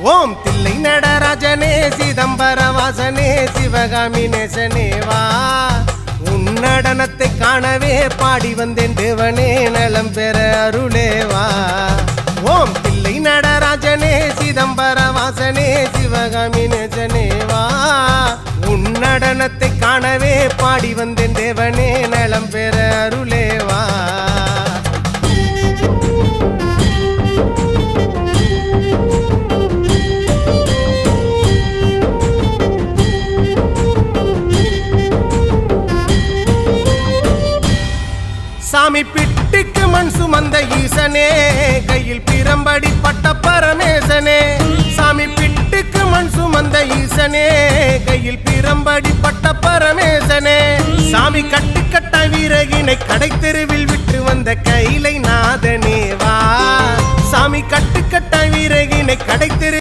ஓம் தில்லை நடராஜனே சிதம்பர வாசனே சிவகாமி நேசனே வா உன் நடனத்தை காணவே பாடி வந்தேன் தேவனே நலம் பெற அருளே வா ஓம் தில்லை நடராஜனே சிதம்பர வாசனே சிவகாமி நேசனே வா உன் நடனத்தை காணவே பாடி வந்தேன் தேவனே நலம் பெற அருளே வா சாமி பிட்டுக்கு மண் சுமந்த ஈசனே கையில் பிரம்படி பட்ட பரமேசனே சாமி பிட்டுக்கு மண் சுமந்த ஈசனே கையில் பிரம்படி பட்ட பரமேசனே சாமி கட்டுக்கட்ட வீரகினை கடை தெருவில் விட்டு வந்த கைலை நாதனே வா சாமி கட்டுக்கட்ட வீரகினை கடை தெரு